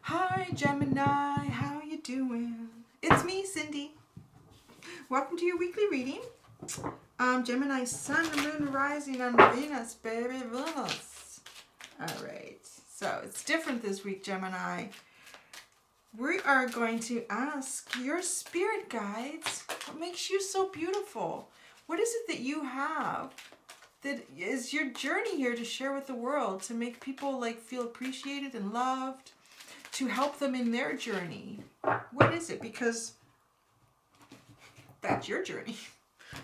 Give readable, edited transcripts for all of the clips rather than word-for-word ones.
Hi Gemini, how you doing? It's me, Cindy. Welcome to your weekly reading. Gemini, Sun, Moon, Rising on Venus, baby, Venus. Alright, so it's different this week, Gemini. We are going to ask your spirit guides, what makes you so beautiful? What is it that you have that is your journey here to share with the world, to make people like feel appreciated and loved, to help them in their journey? What is it? Because that's your journey.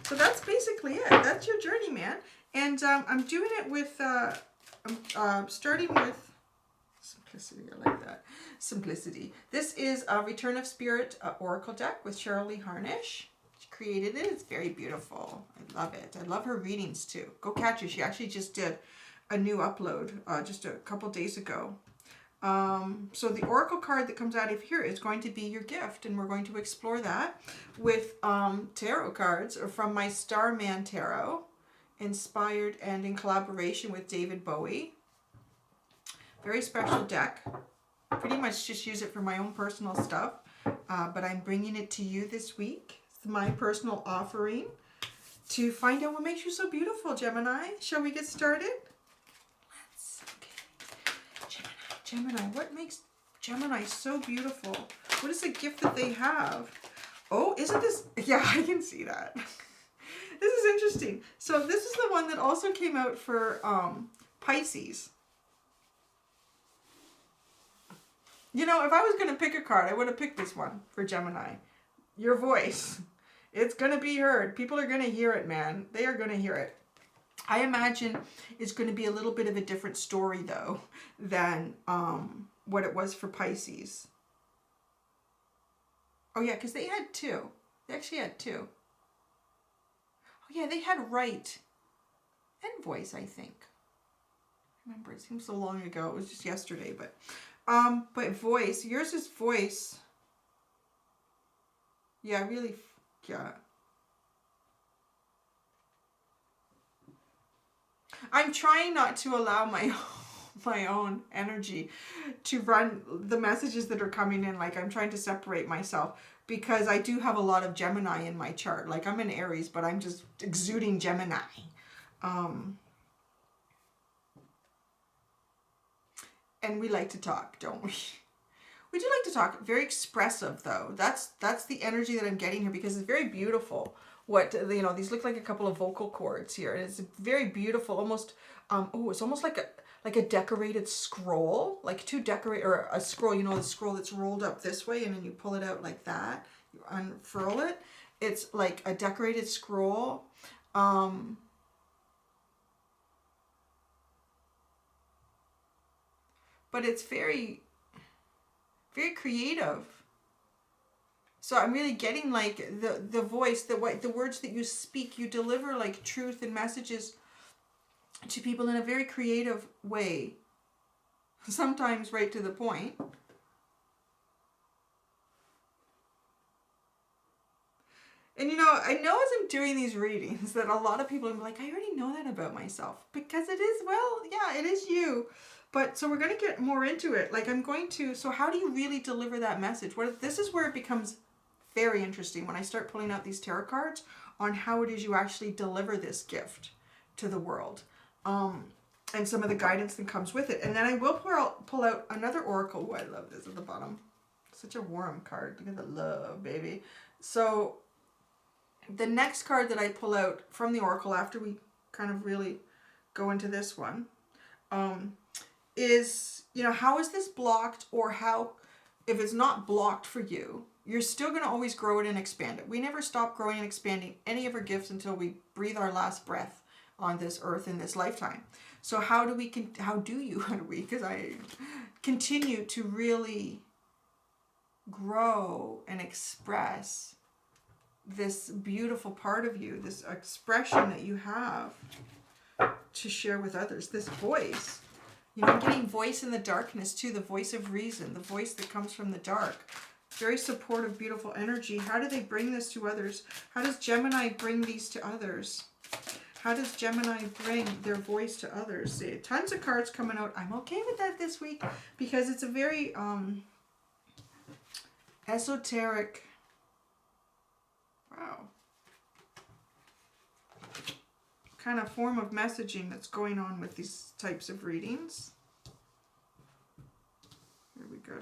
So that's basically it. That's your journey, man. And I'm doing it with, I'm starting with simplicity. I like that. Simplicity. This is a Return of Spirit Oracle deck with Cheryl Lee Harnish. She created it. It's very beautiful. I love it. I love her readings too. Go catch her. She actually just did a new upload just a couple days ago. So the oracle card that comes out of here is going to be your gift, and we're going to explore that with tarot cards from my Starman Tarot, inspired and in collaboration with David Bowie. Very special deck. Pretty much just use it for my own personal stuff, but I'm bringing it to you this week. It's my personal offering to find out what makes you so beautiful, Gemini. Shall we get started? Gemini, what makes Gemini so beautiful? What is the gift that they have? Oh, isn't this... Yeah, I can see that. This is interesting. So this is the one that also came out for Pisces. You know, if I was going to pick a card, I would have picked this one for Gemini. Your voice. It's going to be heard. People are going to hear it, man. They are going to hear it. I imagine it's going to be a little bit of a different story, though, than what it was for Pisces. Oh, yeah, because they had two. They actually had two. Oh, yeah, they had right and voice, I think. Remember, it seems so long ago. It was just yesterday, but voice. Yours is voice. Yeah, really, yeah. I'm trying not to allow my own energy to run the messages that are coming in. Like, I'm trying to separate myself because I do have a lot of Gemini in my chart. Like, I'm in Aries, but I'm just exuding Gemini. And we like to talk, don't we? We do like to talk. Very expressive, though. That's the energy that I'm getting here, because it's very beautiful. What, you know, these look like a couple of vocal cords here, and it's very beautiful. Almost, oh, it's almost like a decorated scroll, like or a scroll. You know, the scroll that's rolled up this way, and then you pull it out like that. You unfurl it. It's like a decorated scroll. But it's very, very creative. So I'm really getting like the voice, the words that you speak, you deliver like truth and messages to people in a very creative way. Sometimes right to the point. And you know, I know as I'm doing these readings that a lot of people are like, I already know that about myself. Because it is, well, yeah, it is you. But so we're going to get more into it. Like so how do you really deliver that message? This is where it becomes very interesting when I start pulling out these tarot cards on how it is you actually deliver this gift to the world. And some of the guidance that comes with it. And then I will pull out another oracle. Oh, I love this at the bottom. Such a warm card. Look at the love, baby. So the next card that I pull out from the oracle after we kind of really go into this one is, you know, how is this blocked, or how, if it's not blocked for you, you're still going to always grow it and expand it. We never stop growing and expanding any of our gifts until we breathe our last breath on this earth in this lifetime. So how do we, because I continue to really grow and express this beautiful part of you, this expression that you have to share with others, this voice. You know, I'm getting voice in the darkness too, the voice of reason, the voice that comes from the dark. Very supportive, beautiful energy. How do they bring this to others? How does Gemini bring these to others? How does Gemini bring their voice to others? See, tons of cards coming out. I'm okay with that this week because it's a very esoteric. Wow. Kind of form of messaging that's going on with these types of readings. Here we go.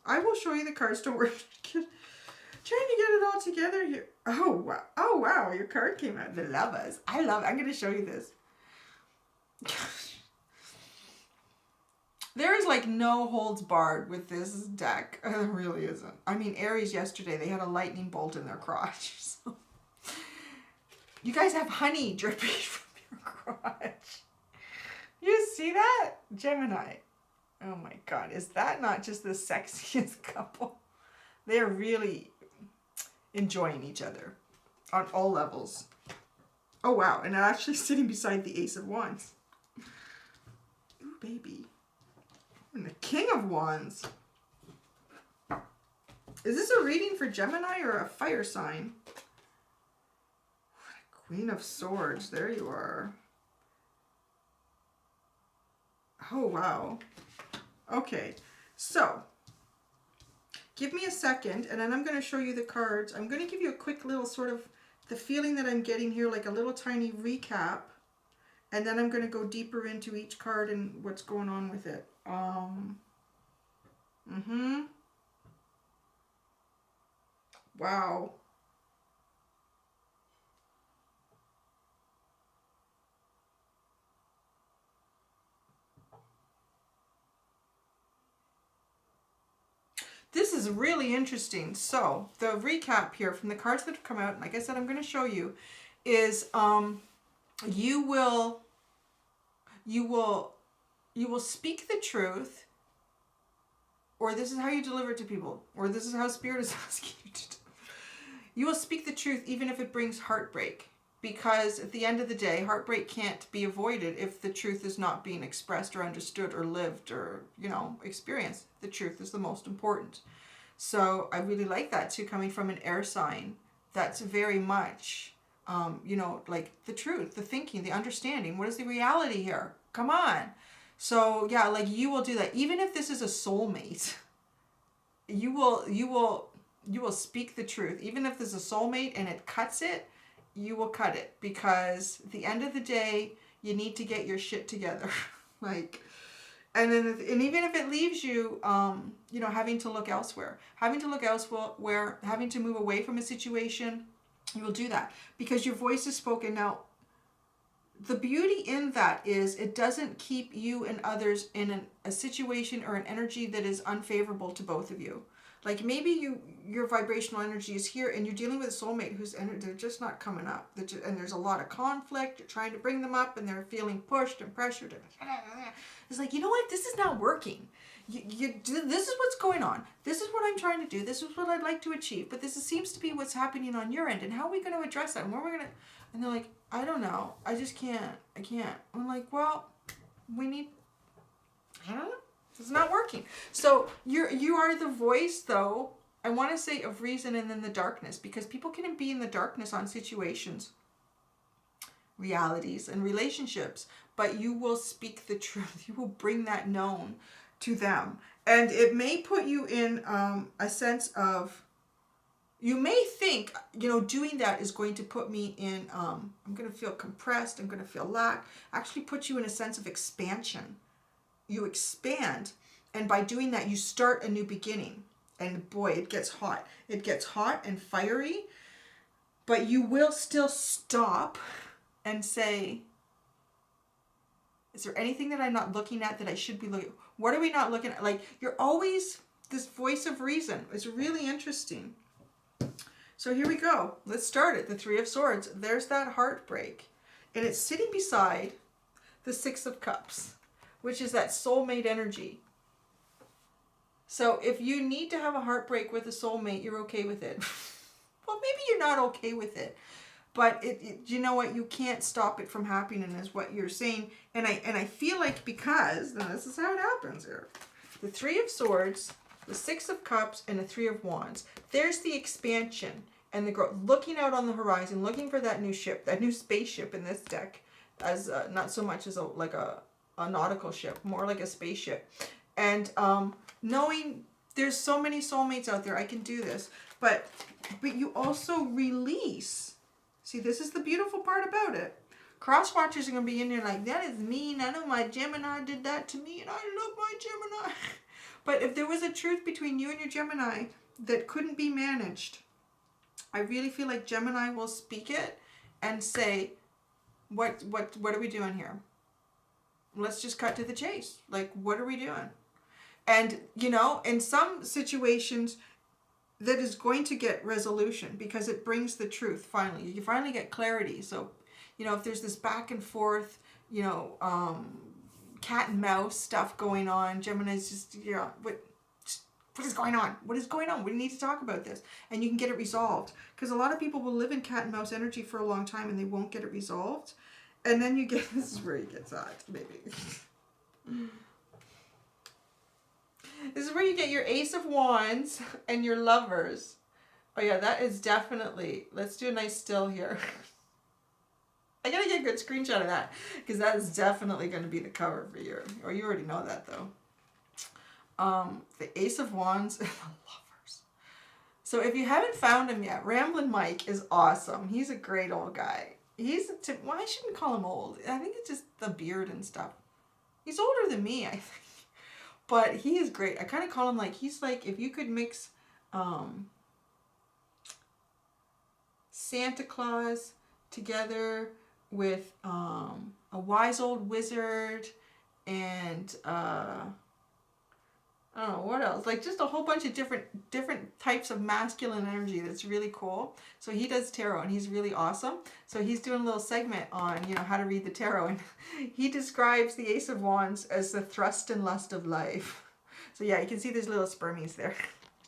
I will show you the cards. Don't worry. Trying to get it all together here. Oh wow! Oh wow! Your card came out. The Lovers. I love it. I'm going to show you this. There is like no holds barred with this deck. There really isn't. I mean, Aries yesterday, they had a lightning bolt in their crotch. So. You guys have honey dripping from your crotch. You see that? Gemini. Oh my God. Is that not just the sexiest couple? They're really enjoying each other on all levels. Oh wow. And they're actually sitting beside the Ace of Wands. Ooh, baby. And the King of Wands. Is this a reading for Gemini or a fire sign? Queen of Swords. There you are. Oh, wow. Okay. So, give me a second, and then I'm going to show you the cards. I'm going to give you a quick little sort of the feeling that I'm getting here, like a little tiny recap. And then I'm going to go deeper into each card and what's going on with it. Wow. This is really interesting. So the recap here from the cards that have come out, and like I said, I'm going to show you, is you will speak the truth, or this is how you deliver it to people, or this is how Spirit is asking you to do. You will speak the truth even if it brings heartbreak, because at the end of the day, heartbreak can't be avoided if the truth is not being expressed or understood or lived or, you know, experienced. The truth is the most important. So I really like that too, coming from an air sign. That's very much, you know, like the truth, the thinking, the understanding. What is the reality here? Come on. So yeah, like you will do that. Even if this is a soulmate, you will speak the truth. Even if there's a soulmate and it cuts it, you will cut it, because at the end of the day, you need to get your shit together. Like, and even if it leaves you, you know, having to look elsewhere, having to move away from a situation, you will do that because your voice is spoken. Now, the beauty in that is it doesn't keep you and others in a situation or an energy that is unfavorable to both of you. Like maybe your vibrational energy is here and you're dealing with a soulmate whose energy, they're just not coming up. And there's a lot of conflict. You're trying to bring them up and they're feeling pushed and pressured. It's like, you know what? This is not working. This is what's going on. This is what I'm trying to do. This is what I'd like to achieve. But this seems to be what's happening on your end. And how are we going to address that? And where are we going to... And they're like, I don't know. I just can't. I can't. I'm like, well, we need... I don't know. It's not working. So you are the voice, though, I want to say, of reason and then the darkness, because people can be in the darkness on situations, realities, and relationships, but you will speak the truth. You will bring that known to them. And it may put you in a sense of, you may think, you know, doing that is going to put me in, I'm going to feel compressed, I'm going to feel lack, actually put you in a sense of expansion. You expand, and by doing that, you start a new beginning. And boy, it gets hot. It gets hot and fiery, but you will still stop and say, is there anything that I'm not looking at that I should be looking at? What are we not looking at? Like, you're always this voice of reason. It's really interesting. So here we go. Let's start it. The Three of Swords. There's that heartbreak. And it's sitting beside the Six of Cups, which is that soulmate energy. So if you need to have a heartbreak with a soulmate, you're okay with it. Well, maybe you're not okay with it, but you know what? You can't stop it from happening, is what you're saying. And I feel like, because this is how it happens here. The Three of Swords, the Six of Cups, and the Three of Wands. There's the expansion and the growth. Looking out on the horizon, looking for that new ship, that new spaceship in this deck, as not so much as a nautical ship, more like a spaceship. And knowing There's so many soulmates out there. I can do this. But you also release. See, this is the beautiful part about it. Cross watchers are going to be in there like, that is mean. I know my Gemini did that to me, and I love my Gemini. But if there was a truth between you and your Gemini that couldn't be managed, I really feel like Gemini will speak it and say, what are we doing here? Let's just cut to the chase. Like, what are we doing? And, you know, in some situations, that is going to get resolution because it brings the truth finally. You finally get clarity. So, you know, if there's this back and forth, you know, cat and mouse stuff going on, Gemini's just, you know, what is going on? What is going on? We need to talk about this. And you can get it resolved. Because a lot of people will live in cat and mouse energy for a long time and they won't get it resolved. And then you get, this is where he gets hot, maybe. This is where you get your Ace of Wands and your Lovers. Oh yeah, that is definitely, let's do a nice still here. I gotta get a good screenshot of that because that is definitely going to be the cover for you. Or you already know that though. The Ace of Wands and the Lovers. So if you haven't found him yet, Ramblin' Mike is awesome. He's a great old guy. Well, I shouldn't call him old. I think it's just the beard and stuff. He's older than me, I think. But he is great. I kind of call him like, he's like if you could mix Santa Claus together with a wise old wizard and I don't know what else, like just a whole bunch of different types of masculine energy that's really cool. So he does tarot and he's really awesome. So he's doing a little segment on, you know, how to read the tarot, and he describes the Ace of Wands as the thrust and lust of life. So yeah, you can see there's little spermies there.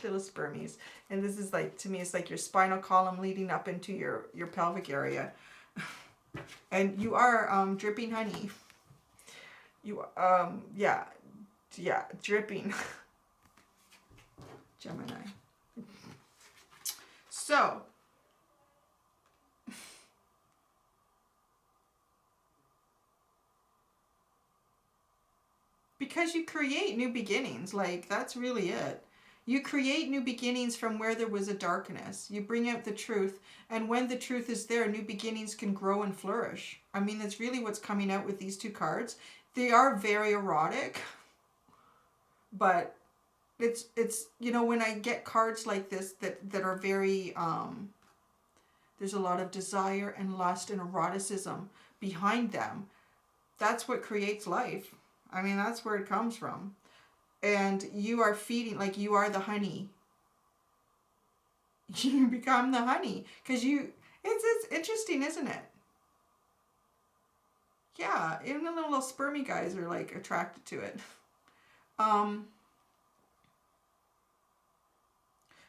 Little spermies. And this is like, to me, it's like your spinal column leading up into your pelvic area. And you are dripping honey. You yeah, dripping. Gemini. So because you create new beginnings, like that's really it. You create new beginnings from where there was a darkness. You bring out the truth, and when the truth is there, new beginnings can grow and flourish. I mean, that's really what's coming out with these two cards. They are very erotic, but it's you know, when I get cards like this that are very there's a lot of desire and lust and eroticism behind them, that's what creates life. I mean, that's where it comes from. And you are feeding, like you are the honey. You become the honey because it's interesting, isn't it? Yeah, even the little spermy guys are like attracted to it.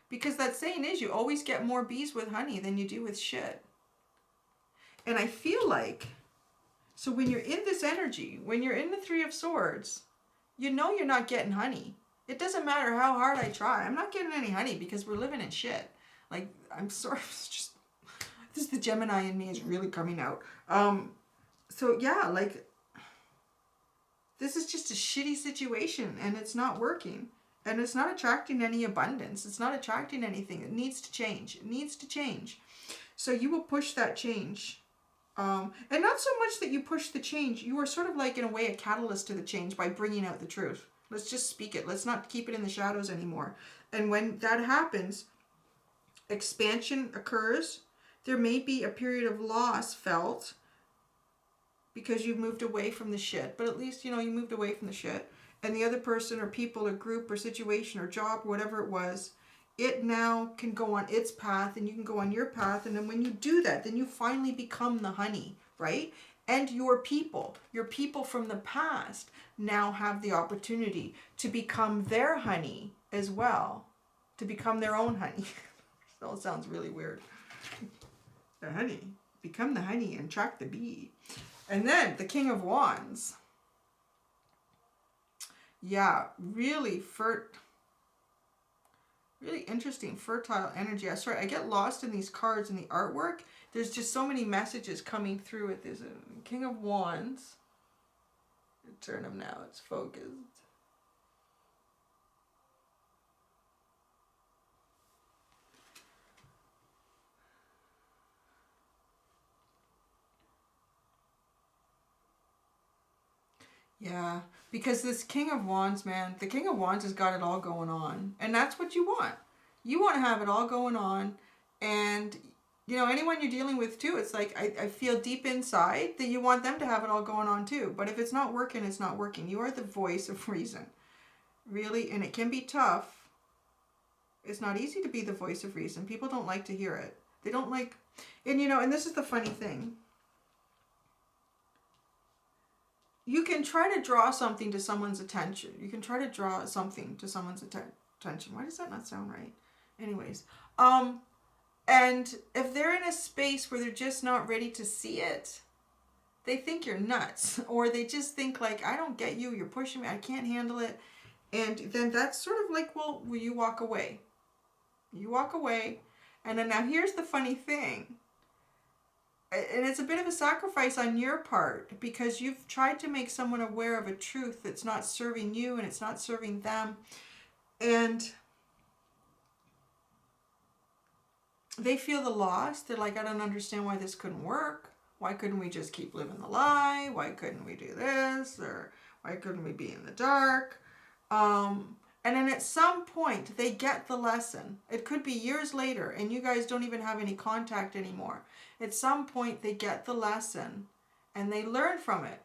Because that saying is, you always get more bees with honey than you do with shit. And I feel like, so when you're in this energy, when you're in the Three of Swords, you know you're not getting honey. It doesn't matter how hard I try. I'm not getting any honey because we're living in shit. Like, I'm sorry, it's just, this is the Gemini in me is really coming out. So yeah, like, this is just a shitty situation and it's not working. And it's not attracting any abundance. It's not attracting anything. It needs to change. It needs to change. So you will push that change. And not so much that you push the change. You are sort of like, in a way, a catalyst to the change by bringing out the truth. Let's just speak it. Let's not keep it in the shadows anymore. And when that happens, expansion occurs. There may be a period of loss felt because you've moved away from the shit. But at least, you know, you moved away from the shit. And the other person or people or group or situation or job, whatever it was, it now can go on its path and you can go on your path. And then when you do that, then you finally become the honey, right? And your people from the past now have the opportunity to become their honey as well, to become their own honey. That all sounds really weird. The honey, become the honey and attract the bee. And then the King of Wands. Yeah, really interesting, fertile energy. I swear, I get lost in these cards and the artwork. There's just so many messages coming through it. There's a King of Wands. Turn them now, it's focused. Yeah, because this King of Wands, man, the King of Wands has got it all going on. And that's what you want. You want to have it all going on. And, you know, anyone you're dealing with too, it's like, I feel deep inside that you want them to have it all going on too. But if it's not working, it's not working. You are the voice of reason. Really. And it can be tough. It's not easy to be the voice of reason. People don't like to hear it. They don't like, and you know, and this is the funny thing. You can try to draw something to someone's attention. You can try to draw something to someone's attention. Why does that not sound right? Anyways, and if they're in a space where they're just not ready to see it, they think you're nuts, or they just think like, I don't get you, you're pushing me, I can't handle it. And then that's sort of like, well, will you walk away? You walk away. And then now here's the funny thing. And it's a bit of a sacrifice on your part, because you've tried to make someone aware of a truth that's not serving you and it's not serving them. And they feel the loss. They're like, I don't understand why this couldn't work. Why couldn't we just keep living the lie? Why couldn't we do this? Or why couldn't we be in the dark? And then at some point, they get the lesson. It could be years later, and you guys don't even have any contact anymore. At some point, they get the lesson, and they learn from it.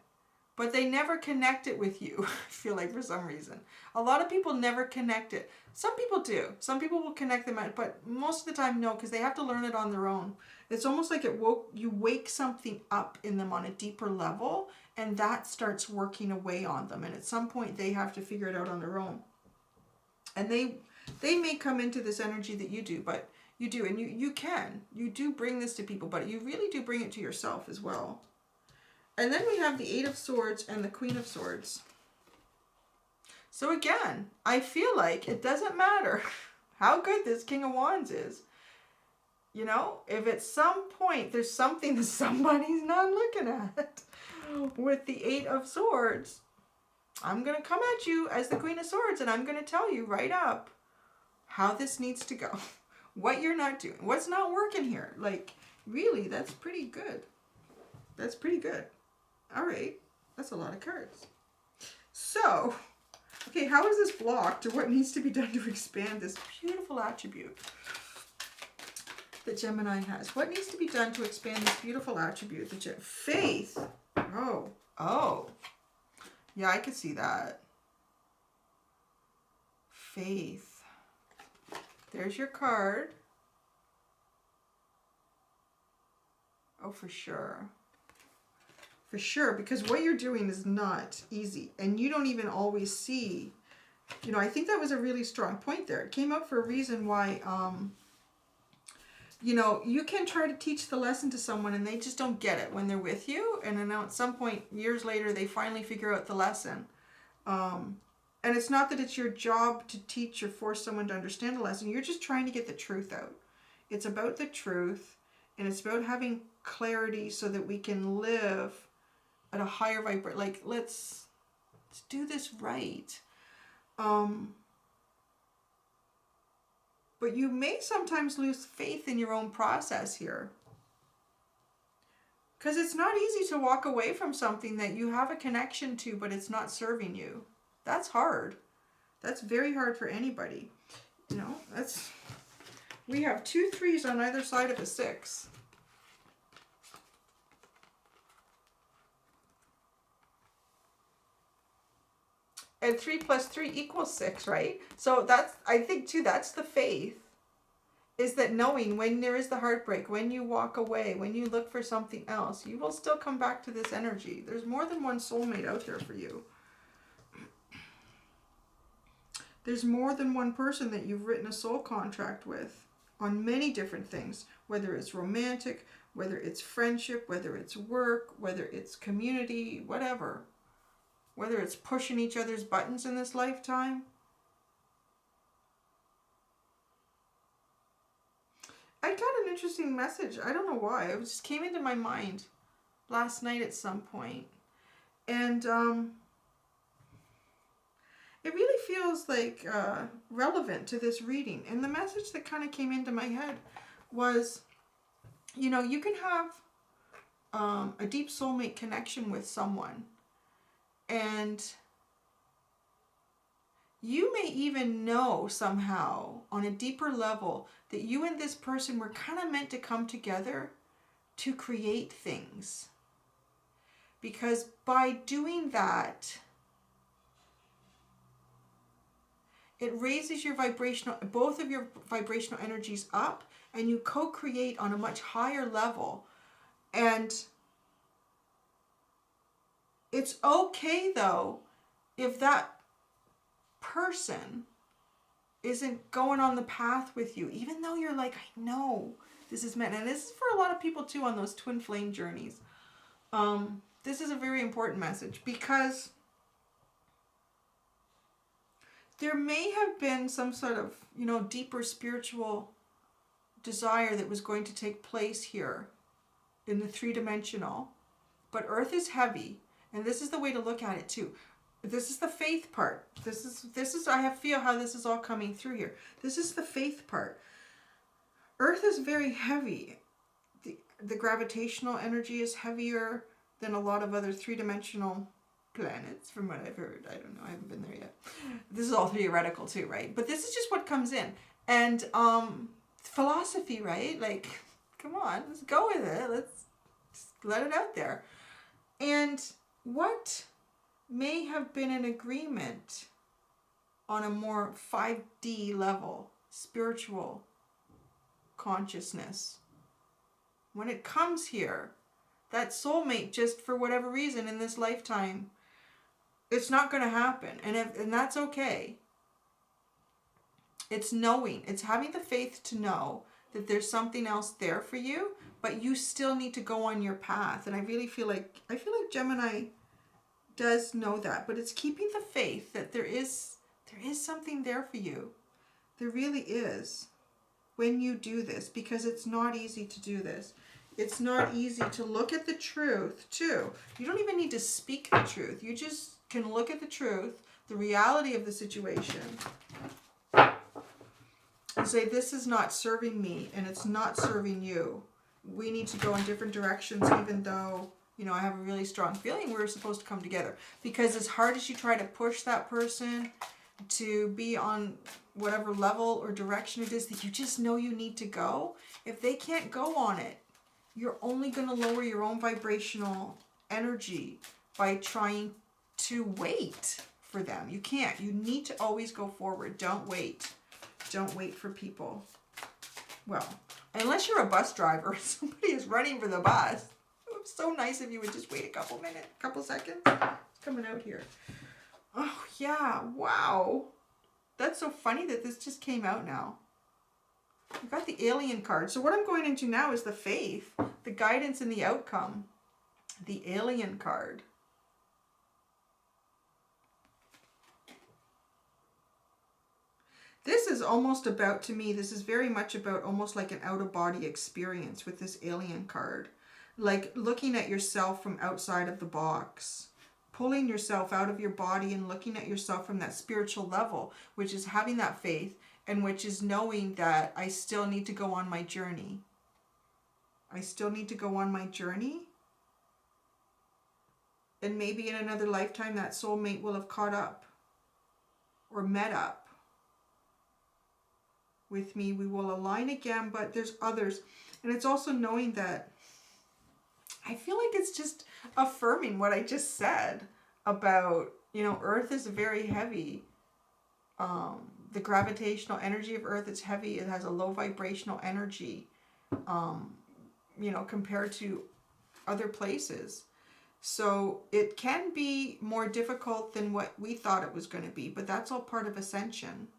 But they never connect it with you, I feel like, for some reason. A lot of people never connect it. Some people do. Some people will connect them, but most of the time, no, because they have to learn it on their own. It's almost like you wake something up in them on a deeper level, and that starts working away on them. And at some point, they have to figure it out on their own. And they may come into this energy that you do, but you do. And you do bring this to people, but you really do bring it to yourself as well. And then we have the Eight of Swords and the Queen of Swords. So again, I feel like it doesn't matter how good this King of Wands is. You know, if at some point there's something that somebody's not looking at with the Eight of Swords, I'm going to come at you as the Queen of Swords, and I'm going to tell you right up how this needs to go. What you're not doing. What's not working here. Like, really, that's pretty good. That's pretty good. All right. That's a lot of cards. So, okay, how is this blocked, or what needs to be done to expand this beautiful attribute that Gemini has? What needs to be done to expand this beautiful attribute? Faith. Oh. Yeah, I could see that. Faith. There's your card. Oh, for sure. For sure, because what you're doing is not easy. And you don't even always see. You know, I think that was a really strong point there. It came out for a reason why, you know, you can try to teach the lesson to someone and they just don't get it when they're with you. And then at some point, years later, they finally figure out the lesson. And it's not that it's your job to teach or force someone to understand a lesson. You're just trying to get the truth out. It's about the truth, and it's about having clarity so that we can live at a higher vibration. Like, let's do this right. But you may sometimes lose faith in your own process here. Because it's not easy to walk away from something that you have a connection to, but it's not serving you. That's hard. That's very hard for anybody. You know, we have 2 3s on either side of a 6. And 3 plus 3 equals 6, right? So that's, I think too, that's the faith. Is that knowing when there is the heartbreak, when you walk away, when you look for something else, you will still come back to this energy. There's more than one soulmate out there for you. There's more than one person that you've written a soul contract with on many different things, whether it's romantic, whether it's friendship, whether it's work, whether it's community, whatever. Whether it's pushing each other's buttons in this lifetime. I got an interesting message. I don't know why. It just came into my mind last night at some point. And it really feels like relevant to this reading. And the message that kind of came into my head was, you know, you can have a deep soulmate connection with someone. And you may even know somehow on a deeper level that you and this person were kind of meant to come together to create things. Because by doing that, it raises your vibrational, both of your vibrational energies up, and you co-create on a much higher level. And it's okay though if that person isn't going on the path with you, even though you're like, I know this is meant. And this is for a lot of people too on those twin flame journeys. This is a very important message, because there may have been some sort of, you know, deeper spiritual desire that was going to take place here in the three-dimensional. But Earth is heavy, and this is the way to look at it too. This is the faith part. This is I feel how this is all coming through here. This is the faith part. Earth is very heavy. The gravitational energy is heavier than a lot of other three-dimensional planets, from what I've heard. I don't know, I haven't been there yet. This is all theoretical too, right? But this is just what comes in. And philosophy, right? Like, come on, let's go with it. Let's let it out there. And what may have been an agreement on a more 5D level, spiritual consciousness, when it comes here, that soulmate, just for whatever reason in this lifetime, it's not going to happen. And that's okay. It's knowing, it's having the faith to know that there's something else there for you, but you still need to go on your path. And I feel like Gemini does know that, but it's keeping the faith that there is something there for you. There really is, when you do this, because it's not easy to do this. It's not easy to look at the truth too. You don't even need to speak the truth. You just can look at the truth, the reality of the situation, and say, this is not serving me and it's not serving you. We need to go in different directions, even though, you know, I have a really strong feeling we're supposed to come together. Because as hard as you try to push that person to be on whatever level or direction it is that you just know you need to go, if they can't go on it, you're only going to lower your own vibrational energy by trying to wait for them. You can't. You need to always go forward. Don't wait. Don't wait for people. Well, unless you're a bus driver, somebody is running for the bus. It would be so nice if you would just wait a couple minutes, couple seconds. It's coming out here. Oh, yeah. Wow. That's so funny that this just came out now. I got the alien card. So what I'm going into now is the faith, the guidance and the outcome. The alien card. This is almost about, to me, this is very much about almost like an out-of-body experience with this alien card. Like looking at yourself from outside of the box. Pulling yourself out of your body and looking at yourself from that spiritual level, which is having that faith, and which is knowing that I still need to go on my journey. I still need to go on my journey. And maybe in another lifetime that soulmate will have caught up or met up with me. We will align again, but there's others. And it's also knowing that I feel like it's just affirming what I just said about, you know, Earth is very heavy. The gravitational energy of Earth is heavy. It has a low vibrational energy, you know, compared to other places. So it can be more difficult than what we thought it was going to be, but that's all part of ascension.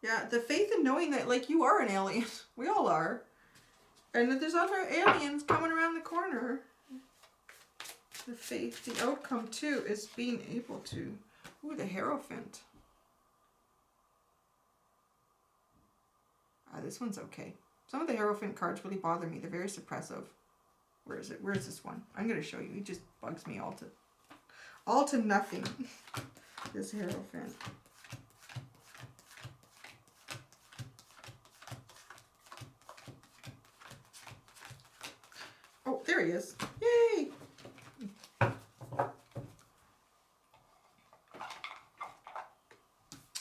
Yeah, the faith in knowing that, like, you are an alien. We all are. And that there's other aliens coming around the corner. The faith, the outcome, too, is being able to... Ooh, the Hierophant. This one's okay. Some of the Hierophant cards really bother me. They're very suppressive. Where is it? Where's this one? I'm going to show you. It just bugs me all to nothing. This Hierophant. there he is. Yay!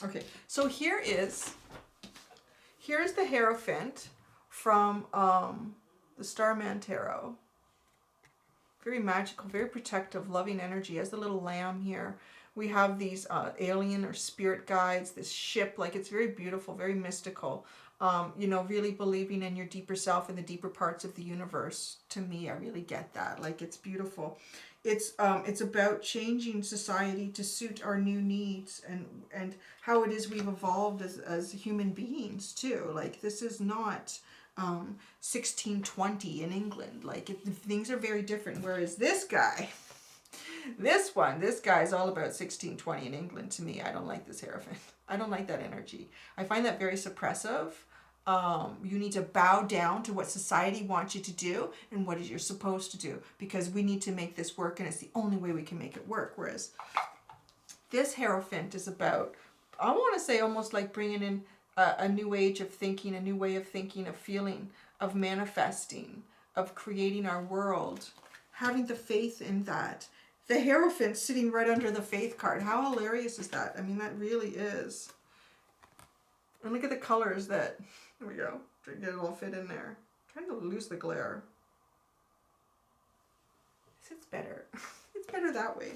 Okay, so here's the Hierophant from the Starman Tarot. Very magical, very protective, loving energy. As the little lamb here. We have these alien or spirit guides, this ship, like it's very beautiful, very mystical. You know, really believing in your deeper self and the deeper parts of the universe. To me, I really get that. Like, it's beautiful. It's about changing society to suit our new needs and how it is we've evolved as human beings too. Like, this is not 1620 in England. Like, things are very different. Whereas this guy, this guy is all about 1620 in England to me. I don't like this Hierophant. I don't like that energy. I find that very suppressive. You need to bow down to what society wants you to do and what you're supposed to do, because we need to make this work, and it's the only way we can make it work. Whereas this Hierophant is about, I want to say, almost like bringing in a new age of thinking, a new way of thinking, of feeling, of manifesting, of creating our world, having the faith in that. The Hierophant sitting right under the faith card. How hilarious is that? I mean, that really is. And look at the colors that, there we go. Try to get it all fit in there. I'm trying to lose the glare. It's better. It's better that way.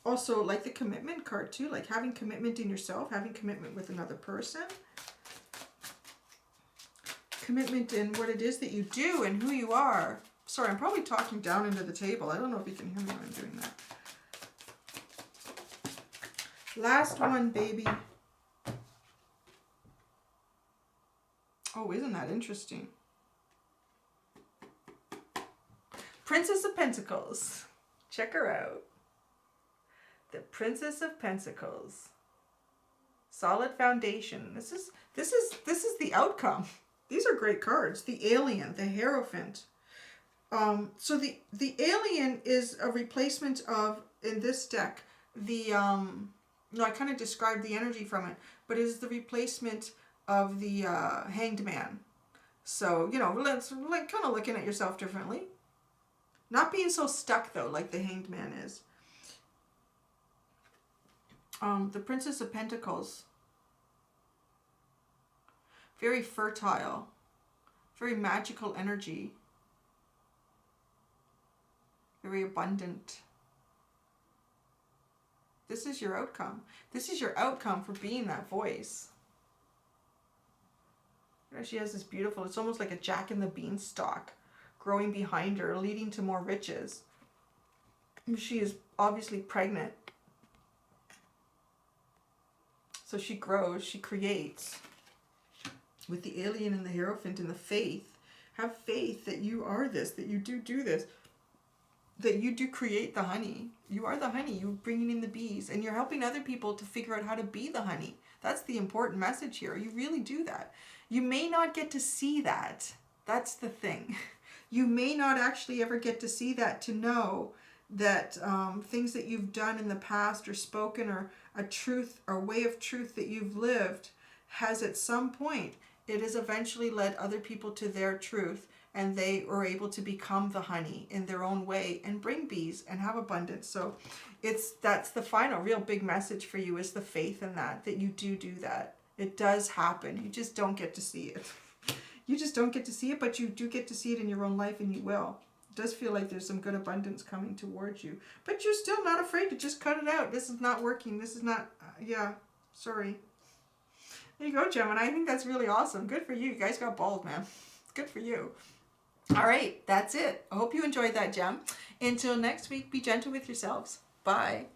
Also, like the commitment card too, like having commitment in yourself, having commitment with another person. Commitment in what it is that you do and who you are. Sorry, I'm probably talking down into the table. I don't know if you can hear me when I'm doing that. Last one, baby. Oh, isn't that interesting? Princess of Pentacles. Check her out. The Princess of Pentacles. Solid foundation. This is the outcome. These are great cards. The Alien, the Hierophant. So the Alien is a replacement of, in this deck, the no, I kind of described the energy from it, but it is the replacement of the Hanged Man. So, you know, let's like kind of looking at yourself differently. Not being so stuck though, like the Hanged Man is. The Princess of Pentacles. Very fertile. Very magical energy. Very abundant. This is your outcome. This is your outcome for being that voice. She has this beautiful, it's almost like a Jack and the Beanstalk growing behind her, leading to more riches. She is obviously pregnant. So she grows, she creates. With the Alien and the Hierophant and the faith. Have faith that you are this, that you do this. That you do create the honey. You are the honey. You're bringing in the bees. And you're helping other people to figure out how to be the honey. That's the important message here. You really do that. You may not get to see that. That's the thing. You may not actually ever get to see that, to know that things that you've done in the past or spoken, or a truth or way of truth that you've lived, has at some point, it has eventually led other people to their truth. And they are able to become the honey in their own way and bring bees and have abundance. So that's the final real big message for you, is the faith in that you do that. It does happen. You just don't get to see it. You just don't get to see it, but you do get to see it in your own life, and you will. It does feel like there's some good abundance coming towards you. But you're still not afraid to just cut it out. This is not working. This is not, yeah, sorry. There you go, Gemini. I think that's really awesome. Good for you. You guys got bold, man. Good for you. All right, that's it. I hope you enjoyed that, Gem. Until next week, be gentle with yourselves. Bye.